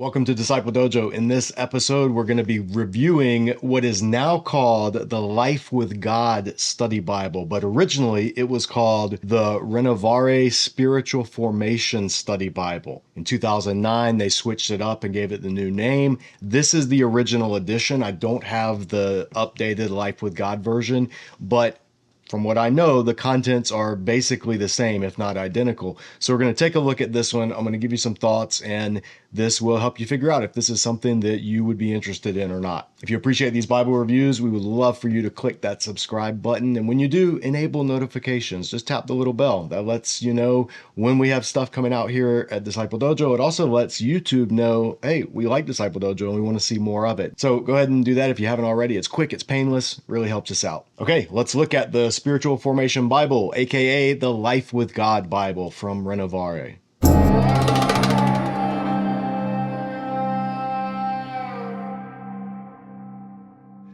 Welcome to Disciple Dojo. In this episode, we're going to be reviewing what is now called the Life with God Study Bible, but originally it was called the Renovare Spiritual Formation Study Bible. In 2009, they switched it up and gave it the new name. This is the original edition. I don't have the updated Life with God version, but from what I know, the contents are basically the same, if not identical. So we're going to take a look at this one. I'm going to give you some thoughts, and this will help you figure out if this is something that you would be interested in or not. If you appreciate these Bible reviews, we would love for you to click that subscribe button. And when you do, enable notifications. Just tap the little bell. That lets you know when we have stuff coming out here at Disciple Dojo. It also lets YouTube know, hey, we like Disciple Dojo and we want to see more of it. So go ahead and do that if you haven't already. It's quick, it's painless, really helps us out. Okay, let's look at the Spiritual Formation Bible, aka the Life with God Bible from Renovare.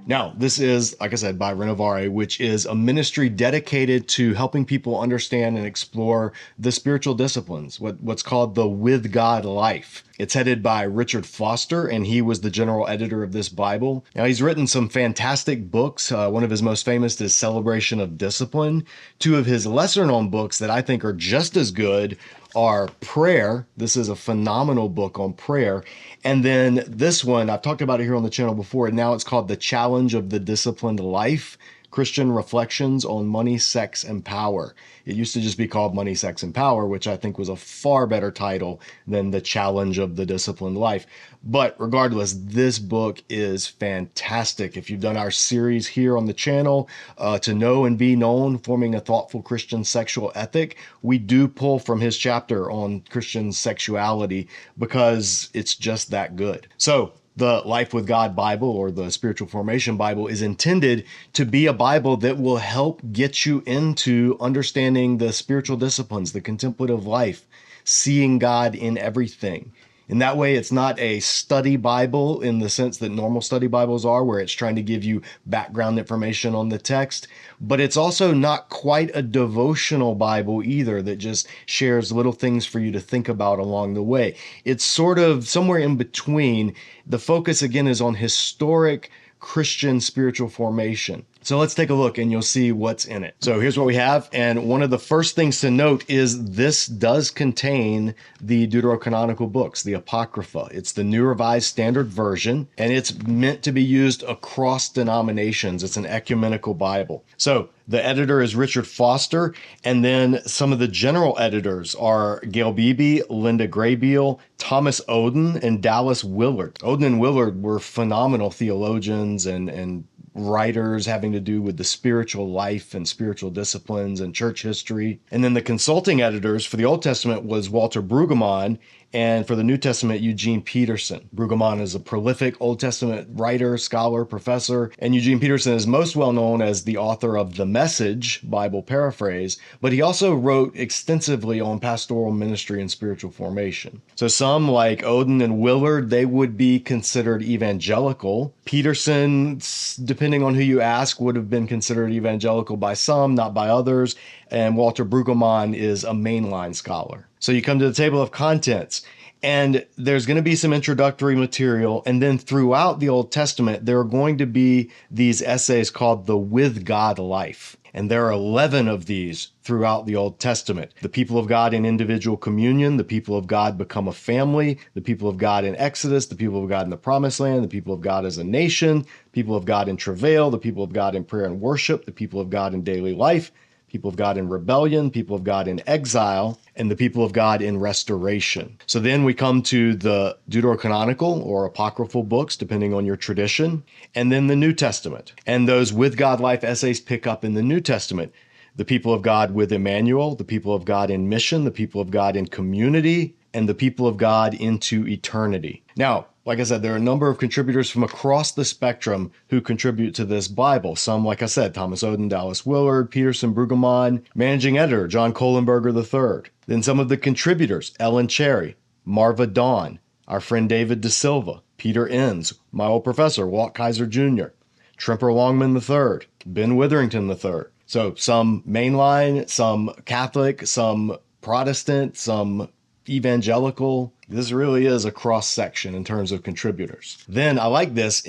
Now, this is, like I said, by Renovare, which is a ministry dedicated to helping people understand and explore the spiritual disciplines, what's called the With God life. It's headed by Richard Foster, and he was the general editor of this Bible. Now, he's written some fantastic books. One of his most famous is Celebration of Discipline. Two of his lesser-known books that I think are just as good are Prayer. This is a phenomenal book on prayer. And then this one, I've talked about it here on the channel before, and now it's called The Challenge of the Disciplined Life: Christian Reflections on Money, Sex, and Power. It used to just be called Money, Sex, and Power, which I think was a far better title than The Challenge of the Disciplined Life. But regardless, this book is fantastic. If you've done our series here on the channel, To Know and Be Known, Forming a Thoughtful Christian Sexual Ethic, we do pull from his chapter on Christian sexuality because it's just that good. So, the Life with God Bible, or the Spiritual Formation Bible, is intended to be a Bible that will help get you into understanding the spiritual disciplines, the contemplative life, seeing God in everything. In that way, it's not a study Bible in the sense that normal study Bibles are, where it's trying to give you background information on the text, but it's also not quite a devotional Bible either that just shares little things for you to think about along the way. It's sort of somewhere in between. The focus, again, is on historic Christian spiritual formation. So let's take a look and you'll see what's in it. So here's what we have. And one of the first things to note is this does contain the Deuterocanonical books, the Apocrypha. It's the New Revised Standard Version, and it's meant to be used across denominations. It's an ecumenical Bible. So the editor is Richard Foster, and then some of the general editors are Gail Beebe, Linda Graybeal, Thomas Oden, and Dallas Willard. Oden and Willard were phenomenal theologians and writers having to do with the spiritual life and spiritual disciplines and church history. And then the consulting editors for the Old Testament was Walter Brueggemann, and for the New Testament, Eugene Peterson. Brueggemann is a prolific Old Testament writer, scholar, professor, and Eugene Peterson is most well known as the author of The Message Bible Paraphrase, but he also wrote extensively on pastoral ministry and spiritual formation. So some, like Oden and Willard, they would be considered evangelical. Peterson, depending on who you ask, would have been considered evangelical by some, not by others, and Walter Brueggemann is a mainline scholar. So you come to the table of contents, and there's going to be some introductory material, and then throughout the Old Testament, there are going to be these essays called the With God life. And there are 11 of these throughout the Old Testament. The people of God in individual communion, the people of God become a family, the people of God in Exodus, the people of God in the Promised Land, the people of God as a nation, people of God in travail, the people of God in prayer and worship, the people of God in daily life, people of God in rebellion, people of God in exile, and the people of God in restoration. So then we come to the Deuterocanonical or apocryphal books, depending on your tradition, and then the New Testament. And those With God life essays pick up in the New Testament. The people of God with Emmanuel, the people of God in mission, the people of God in community, and the people of God into eternity. Now, like I said, there are a number of contributors from across the spectrum who contribute to this Bible. Some, like I said, Thomas Oden, Dallas Willard, Peterson, Brueggemann, managing editor, John Kohlenberger III. Then some of the contributors, Ellen Cherry, Marva Dawn, our friend David De Silva, Peter Enns, my old professor, Walt Kaiser Jr., Tremper Longman III, Ben Witherington III. So some mainline, some Catholic, some Protestant, some evangelical. This really is a cross section in terms of contributors. Then I like this,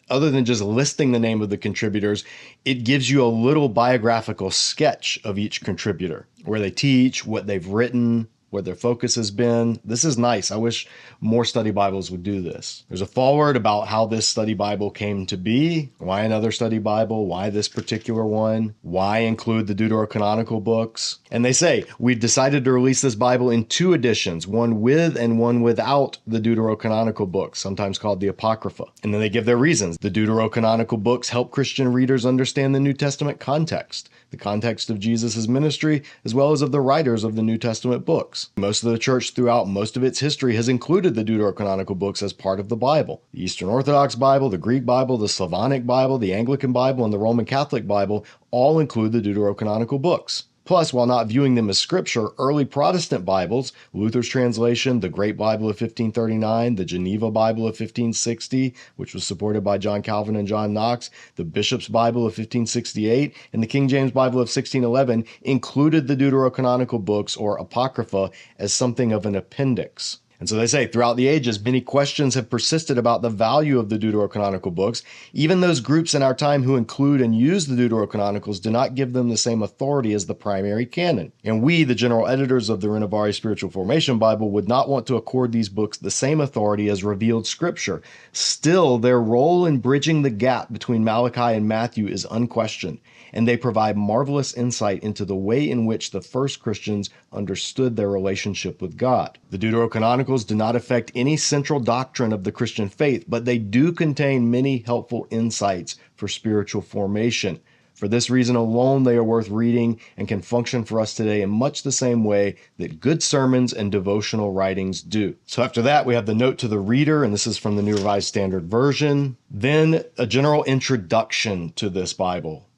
other than just listing the name of the contributors, it gives you a little biographical sketch of each contributor, where they teach, what they've written, what their focus has been. This is nice. I wish more study Bibles would do this. There's a foreword about how this study Bible came to be, why another study Bible, why this particular one, why include the Deuterocanonical books. And they say, we've decided to release this Bible in 2 editions, one with and one without the Deuterocanonical books, sometimes called the Apocrypha. And then they give their reasons. The Deuterocanonical books help Christian readers understand the New Testament context, the context of Jesus' ministry, as well as of the writers of the New Testament books. Most of the church throughout most of its history has included the Deuterocanonical books as part of the Bible. The Eastern Orthodox Bible, the Greek Bible, the Slavonic Bible, the Anglican Bible, and the Roman Catholic Bible all include the Deuterocanonical books. Plus, while not viewing them as scripture, early Protestant Bibles, Luther's translation, the Great Bible of 1539, the Geneva Bible of 1560, which was supported by John Calvin and John Knox, the Bishop's Bible of 1568, and the King James Bible of 1611 included the Deuterocanonical books, or Apocrypha, as something of an appendix. And so they say, throughout the ages, many questions have persisted about the value of the Deuterocanonical books. Even those groups in our time who include and use the Deuterocanonicals do not give them the same authority as the primary canon. And we, the general editors of the Renovare Spiritual Formation Bible, would not want to accord these books the same authority as revealed scripture. Still, their role in bridging the gap between Malachi and Matthew is unquestioned, and they provide marvelous insight into the way in which the first Christians understood their relationship with God. The Deuterocanonicals do not affect any central doctrine of the Christian faith, but they do contain many helpful insights for spiritual formation. For this reason alone, they are worth reading and can function for us today in much the same way that good sermons and devotional writings do. So after that, we have the note to the reader, and this is from the New Revised Standard Version. Then a general introduction to this Bible,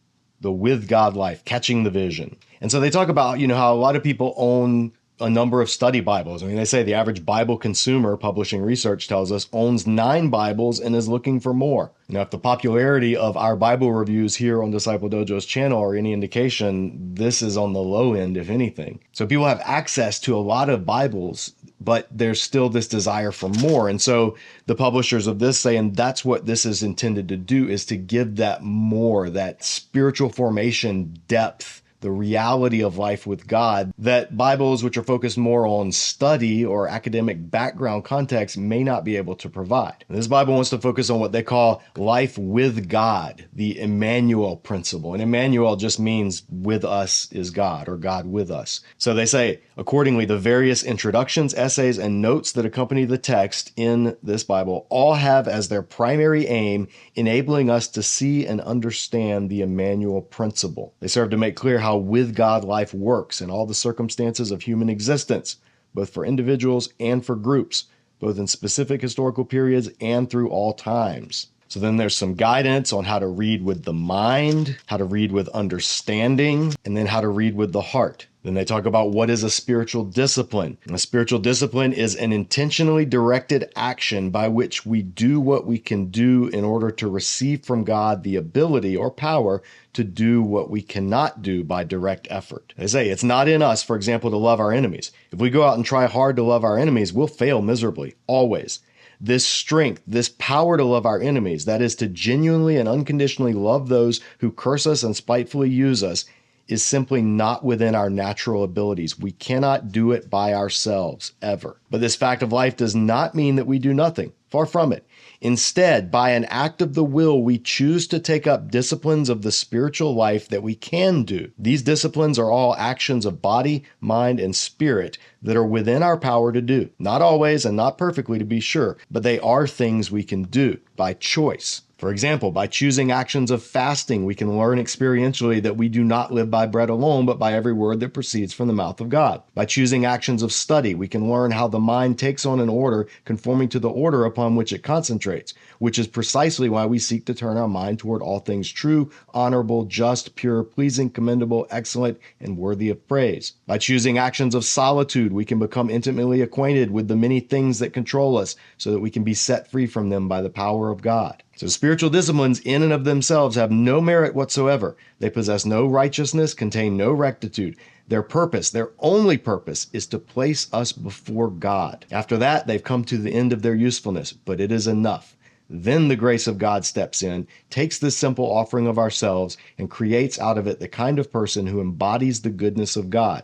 the with God life, catching the vision. And so they talk about, how a lot of people own a number of study Bibles. I mean, they say the average Bible consumer, publishing research tells us, owns 9 Bibles and is looking for more. Now, if the popularity of our Bible reviews here on Disciple Dojo's channel are any indication, this is on the low end, if anything. So people have access to a lot of Bibles, but there's still this desire for more. And so the publishers of this say, and that's what this is intended to do, is to give that more, that spiritual formation depth, the reality of life with God, that Bibles which are focused more on study or academic background context may not be able to provide. And this Bible wants to focus on what they call life with God, the Emmanuel principle. And Emmanuel just means with us is God, or God with us. So they say, accordingly, the various introductions, essays, and notes that accompany the text in this Bible all have as their primary aim enabling us to see and understand the Emmanuel principle. They serve to make clear how with God life works in all the circumstances of human existence, both for individuals and for groups, both in specific historical periods and through all times. So then there's some guidance on how to read with the mind, how to read with understanding, and then how to read with the heart. Then they talk about what is a spiritual discipline. A spiritual discipline is an intentionally directed action by which we do what we can do in order to receive from God the ability or power to do what we cannot do by direct effort. They say it's not in us, for example, to love our enemies. If we go out and try hard to love our enemies, we'll fail miserably, always. This strength, this power to love our enemies, that is to genuinely and unconditionally love those who curse us and spitefully use us, is simply not within our natural abilities. We cannot do it by ourselves, ever. But this fact of life does not mean that we do nothing. Far from it. Instead, by an act of the will, we choose to take up disciplines of the spiritual life that we can do. These disciplines are all actions of body, mind, and spirit that are within our power to do. Not always and not perfectly, to be sure, but they are things we can do by choice. For example, by choosing actions of fasting, we can learn experientially that we do not live by bread alone, but by every word that proceeds from the mouth of God. By choosing actions of study, we can learn how the mind takes on an order conforming to the order upon which it concentrates, which is precisely why we seek to turn our mind toward all things true, honorable, just, pure, pleasing, commendable, excellent, and worthy of praise. By choosing actions of solitude, we can become intimately acquainted with the many things that control us so that we can be set free from them by the power of God. So spiritual disciplines in and of themselves have no merit whatsoever. They possess no righteousness, contain no rectitude. Their purpose, their only purpose, is to place us before God. After that, they've come to the end of their usefulness, but it is enough. Then the grace of God steps in, takes this simple offering of ourselves, and creates out of it the kind of person who embodies the goodness of God.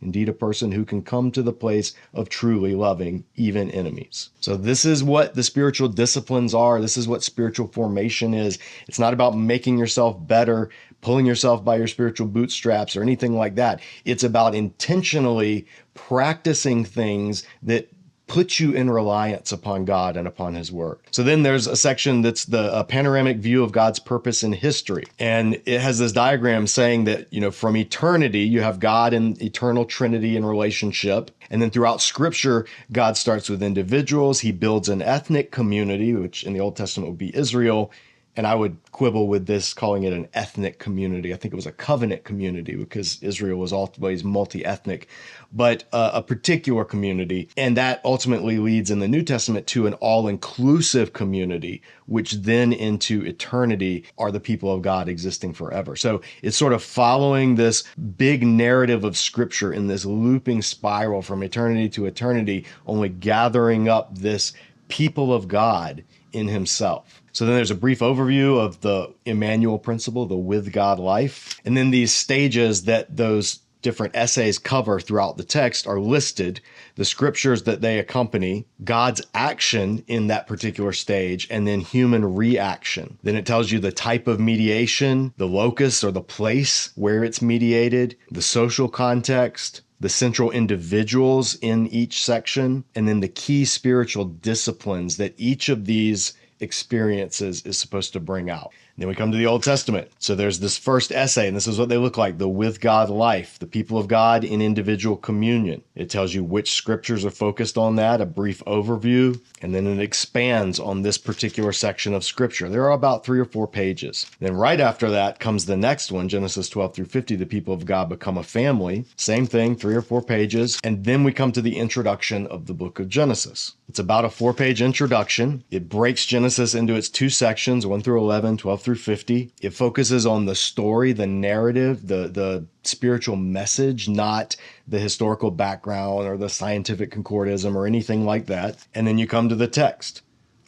Indeed, a person who can come to the place of truly loving even enemies. So this is what the spiritual disciplines are. This is what spiritual formation is. It's not about making yourself better, pulling yourself by your spiritual bootstraps or anything like that. It's about intentionally practicing things that put you in reliance upon God and upon his word. So then there's a section that's a panoramic view of God's purpose in history. And it has this diagram saying that, from eternity, you have God in eternal Trinity in relationship. And then throughout Scripture, God starts with individuals. He builds an ethnic community, which in the Old Testament would be Israel. And I would quibble with this, calling it an ethnic community. I think it was a covenant community because Israel was always multi-ethnic, but a particular community. And that ultimately leads in the New Testament to an all-inclusive community, which then into eternity are the people of God existing forever. So it's sort of following this big narrative of Scripture in this looping spiral from eternity to eternity, only gathering up this people of God in himself. So then there's a brief overview of the Emmanuel principle, the with God life. And then these stages that those different essays cover throughout the text are listed, the scriptures that they accompany, God's action in that particular stage, and then human reaction. Then it tells you the type of mediation, the locus or the place where it's mediated, the social context, the central individuals in each section, and then the key spiritual disciplines that each of these experiences is supposed to bring out. And then we come to the Old Testament. So there's this first essay, and this is what they look like, the with God life, the people of God in individual communion. It tells you which scriptures are focused on that, a brief overview, and then it expands on this particular section of scripture. There are about 3 or 4 pages. Then right after that comes the next one, Genesis 12 through 50, the people of God become a family. Same thing, 3 or 4 pages. And then we come to the introduction of the book of Genesis. It's about a 4-page introduction. It breaks Genesis into its 2 sections, 1 through 11, 12 through 50. It focuses on the story, the narrative, the spiritual message, not the historical background or the scientific concordism or anything like that. And then you come to the text.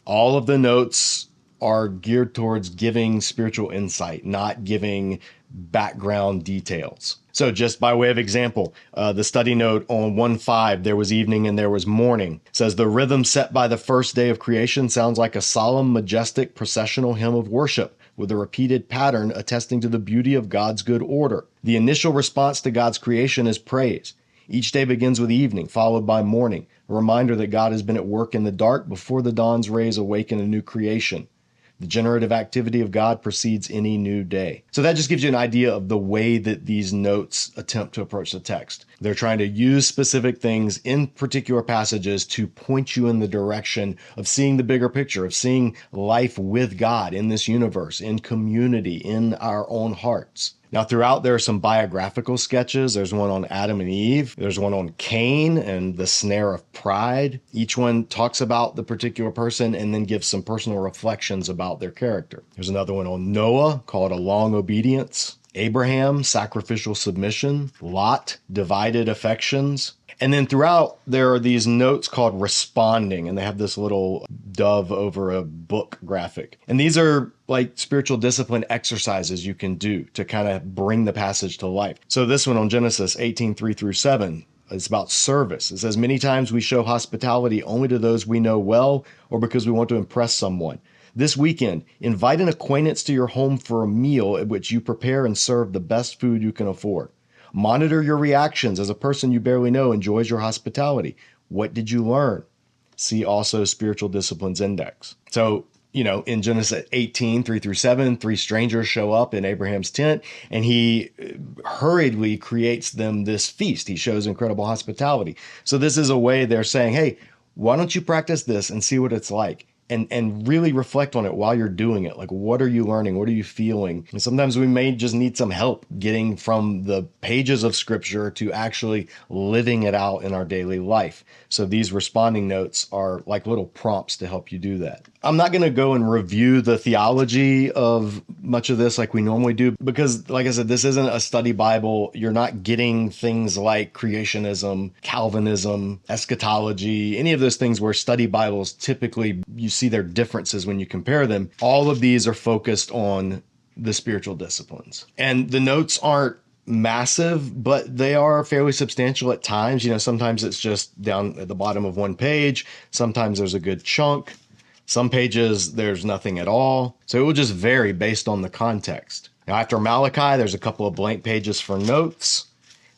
All of the notes are geared towards giving spiritual insight, not giving background details. So just by way of example, the study note on 1:5, there was evening and there was morning, says the rhythm set by the first day of creation sounds like a solemn, majestic, processional hymn of worship, with a repeated pattern attesting to the beauty of God's good order. The initial response to God's creation is praise. Each day begins with evening, followed by morning, a reminder that God has been at work in the dark before the dawn's rays awaken a new creation. The generative activity of God precedes any new day. So that just gives you an idea of the way that these notes attempt to approach the text. They're trying to use specific things in particular passages to point you in the direction of seeing the bigger picture, of seeing life with God in this universe, in community, in our own hearts. Now, throughout, there are some biographical sketches. There's one on Adam and Eve. There's one on Cain and the snare of pride. Each one talks about the particular person and then gives some personal reflections about their character. There's another one on Noah called A Long Obedience. Abraham, sacrificial submission. Lot, divided affections. And then throughout, there are these notes called responding, and they have this little dove over a book graphic. And these are like spiritual discipline exercises you can do to kind of bring the passage to life. So this one on Genesis 18:3 through 7, it's about service. It says, many times we show hospitality only to those we know well or because we want to impress someone. This weekend, invite an acquaintance to your home for a meal at which you prepare and serve the best food you can afford. Monitor your reactions as a person you barely know enjoys your hospitality. What did you learn? See also Spiritual Disciplines Index. So, in Genesis 18:3 through 7, 3 strangers show up in Abraham's tent, and he hurriedly creates them this feast. He shows incredible hospitality. So this is a way they're saying, hey, why don't you practice this and see what it's like? and really reflect on it while you're doing it. Like, what are you learning? What are you feeling? And sometimes we may just need some help getting from the pages of scripture to actually living it out in our daily life. So these responding notes are like little prompts to help you do that. I'm not going to go and review the theology of much of this like we normally do, because like I said, this isn't a study Bible. You're not getting things like creationism, Calvinism, eschatology, any of those things where study Bibles typically you see their differences when you compare them. All of these are focused on the spiritual disciplines. And the notes aren't massive, but they are fairly substantial at times. Sometimes it's just down at the bottom of one page. Sometimes there's a good chunk. Some pages, there's nothing at all. So it will just vary based on the context. Now, after Malachi, there's a couple of blank pages for notes.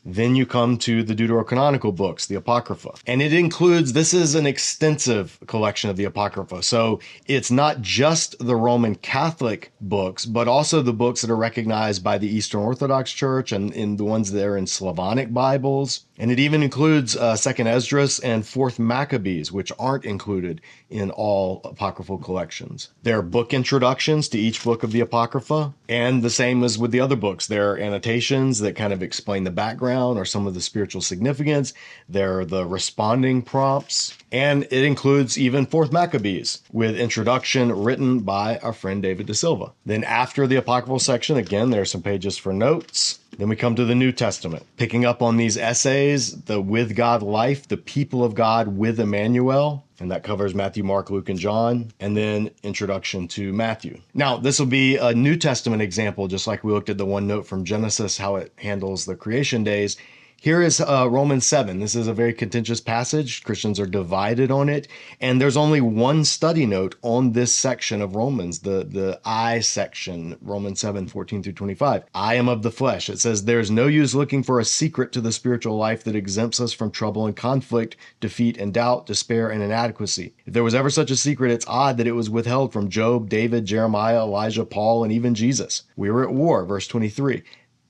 Then you come to the Deuterocanonical books, the Apocrypha. And this is an extensive collection of the Apocrypha. So it's not just the Roman Catholic books, but also the books that are recognized by the Eastern Orthodox Church and in the ones that are in Slavonic Bibles. And it even includes 2nd Esdras and 4th Maccabees, which aren't included in all apocryphal collections. There are book introductions to each book of the Apocrypha, and the same as with the other books. There are annotations that kind of explain the background or some of the spiritual significance. There are the responding prompts, and it includes even 4th Maccabees with introduction written by our friend David de Silva. Then after the apocryphal section, again, there are some pages for notes. Then we come to the New Testament, picking up on these essays, the with God life, the people of God with Emmanuel, and that covers Matthew, Mark, Luke, and John, and then introduction to Matthew. Now, this will be a New Testament example, just like we looked at the one note from Genesis, how it handles the creation days. Here is Romans 7. This is a very contentious passage. Christians are divided on it. And there's only one study note on this section of Romans, the I section, Romans 7, 14 through 25. I am of the flesh. It says, there's no use looking for a secret to the spiritual life that exempts us from trouble and conflict, defeat and doubt, despair and inadequacy. If there was ever such a secret, it's odd that it was withheld from Job, David, Jeremiah, Elijah, Paul, and even Jesus. We were at war, verse 23.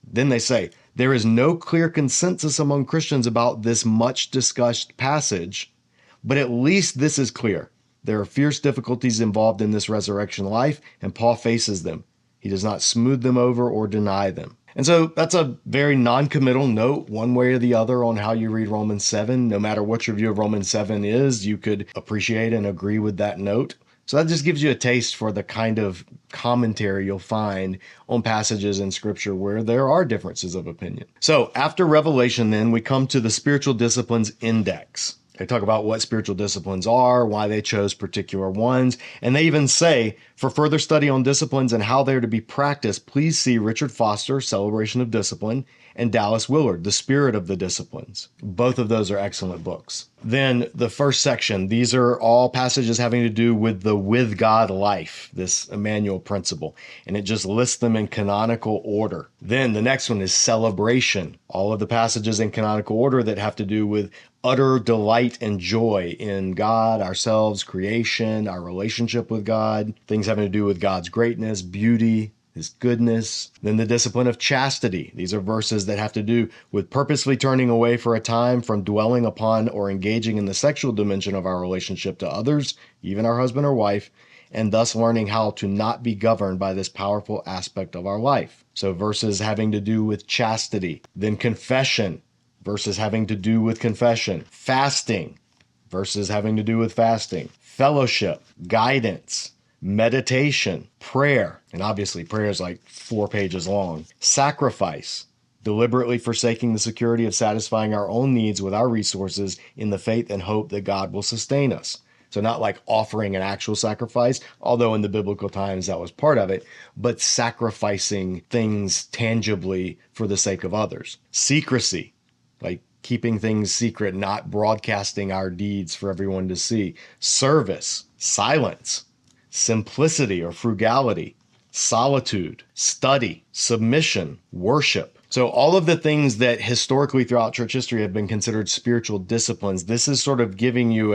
Then they say, there is no clear consensus among Christians about this much discussed passage, but at least this is clear. There are fierce difficulties involved in this resurrection life, and Paul faces them. He does not smooth them over or deny them. And so that's a very non-committal note one way or the other on how you read Romans 7. No matter what your view of Romans 7 is, you could appreciate and agree with that note. So that just gives you a taste for the kind of commentary you'll find on passages in Scripture where there are differences of opinion. So after Revelation, then, we come to the Spiritual Disciplines Index. They talk about what spiritual disciplines are, why they chose particular ones, and they even say, for further study on disciplines and how they're to be practiced, please see Richard Foster, Celebration of Discipline, and Dallas Willard, The Spirit of the Disciplines. Both of those are excellent books. Then the first section, these are all passages having to do with the with God life, this Emmanuel principle, and it just lists them in canonical order. Then the next one is celebration, all of the passages in canonical order that have to do with utter delight and joy in God, ourselves, creation, our relationship with God, things having to do with God's greatness, beauty, His goodness. Then the discipline of chastity. These are verses that have to do with purposely turning away for a time from dwelling upon or engaging in the sexual dimension of our relationship to others, even our husband or wife, and thus learning how to not be governed by this powerful aspect of our life. So verses having to do with chastity. Then confession. Verses having to do with confession. Fasting. Verses having to do with fasting. Fellowship. Guidance. Meditation, prayer, and obviously prayer is like 4 pages long. Sacrifice, deliberately forsaking the security of satisfying our own needs with our resources in the faith and hope that God will sustain us. So not like offering an actual sacrifice, although in the biblical times that was part of it, but sacrificing things tangibly for the sake of others. Secrecy, like keeping things secret, not broadcasting our deeds for everyone to see. Service, silence. Simplicity or frugality, solitude, study, submission, worship. So all of the things that historically throughout church history have been considered spiritual disciplines, this is sort of giving you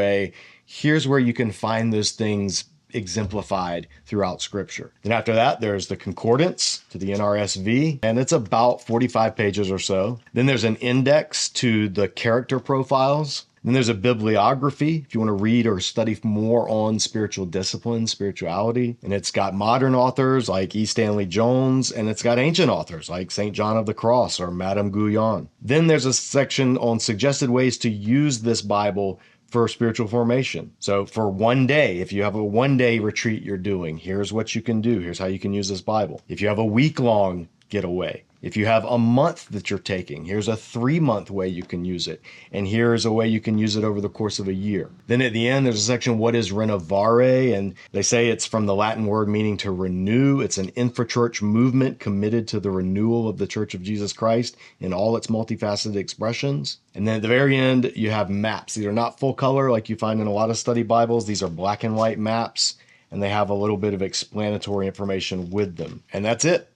here's where you can find those things exemplified throughout Scripture. Then after that, there's the concordance to the NRSV, and it's about 45 pages or so. Then there's an index to the character profiles. Then there's a bibliography if you want to read or study more on spiritual discipline, spirituality. And it's got modern authors like E. Stanley Jones, and it's got ancient authors like St. John of the Cross or Madame Guyon. Then there's a section on suggested ways to use this Bible for spiritual formation. So for one day, if you have a one-day retreat you're doing, here's what you can do. Here's how you can use this Bible. If you have a week-long getaway, if you have a month that you're taking, here's a 3-month way you can use it. And here's a way you can use it over the course of a year. Then at the end, there's a section, what is Renovare? And they say it's from the Latin word meaning to renew. It's an infrachurch movement committed to the renewal of the Church of Jesus Christ in all its multifaceted expressions. And then at the very end, you have maps. These are not full color like you find in a lot of study Bibles. These are black and white maps, and they have a little bit of explanatory information with them. And that's it.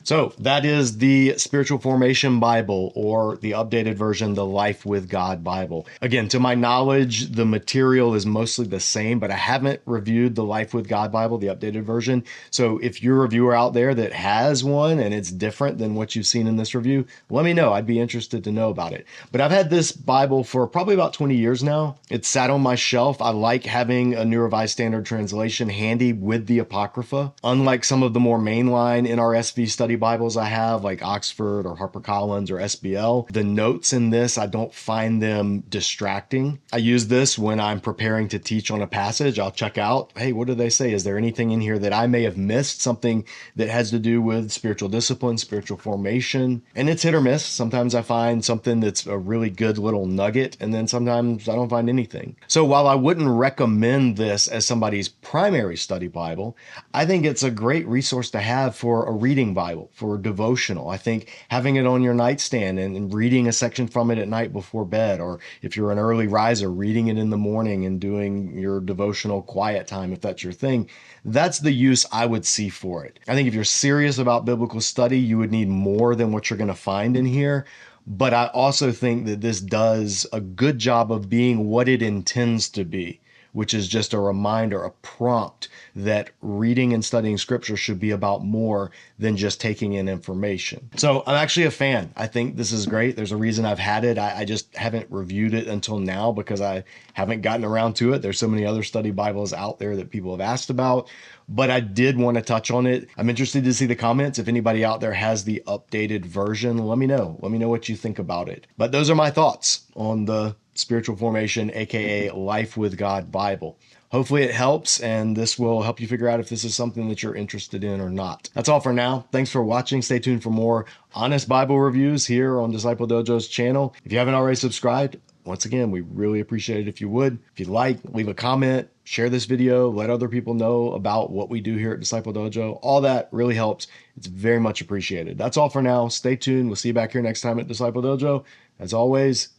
So that is the Spiritual Formation Bible, or the updated version, the Life with God Bible. Again, to my knowledge, the material is mostly the same, but I haven't reviewed the Life with God Bible, the updated version. So if you're a reviewer out there that has one and it's different than what you've seen in this review, let me know. I'd be interested to know about it. But I've had this Bible for probably about 20 years now. It's sat on my shelf. I like having a New Revised Standard Translation handy with the Apocrypha. Unlike some of the more mainline NRSV study Bibles I have, like Oxford or HarperCollins or SBL, the notes in this, I don't find them distracting. I use this when I'm preparing to teach on a passage. I'll check out, hey, what do they say? Is there anything in here that I may have missed? Something that has to do with spiritual discipline, spiritual formation. And it's hit or miss. Sometimes I find something that's a really good little nugget, and then sometimes I don't find anything. So while I wouldn't recommend this as somebody's primary study Bible, I think it's a great resource to have for a reading Bible, for devotional. I think having it on your nightstand and reading a section from it at night before bed, or if you're an early riser, reading it in the morning and doing your devotional quiet time, if that's your thing, that's the use I would see for it. I think if you're serious about biblical study, you would need more than what you're going to find in here. But I also think that this does a good job of being what it intends to be, which is just a reminder, a prompt that reading and studying scripture should be about more than just taking in information. So I'm actually a fan. I think this is great. There's a reason I've had it. I just haven't reviewed it until now because I haven't gotten around to it. There's so many other study Bibles out there that people have asked about, but I did want to touch on it. I'm interested to see the comments. If anybody out there has the updated version, let me know. Let me know what you think about it. But those are my thoughts on the Spiritual Formation, aka Life with God Bible. Hopefully it helps, and this will help you figure out if this is something that you're interested in or not. That's all for now. Thanks for watching. Stay tuned for more honest Bible reviews here on Disciple Dojo's channel. If you haven't already subscribed, once again, we really appreciate it if you would. If you'd like, leave a comment, share this video, let other people know about what we do here at Disciple Dojo. All that really helps. It's very much appreciated. That's all for now. Stay tuned. We'll see you back here next time at Disciple Dojo. As always,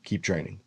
keep training.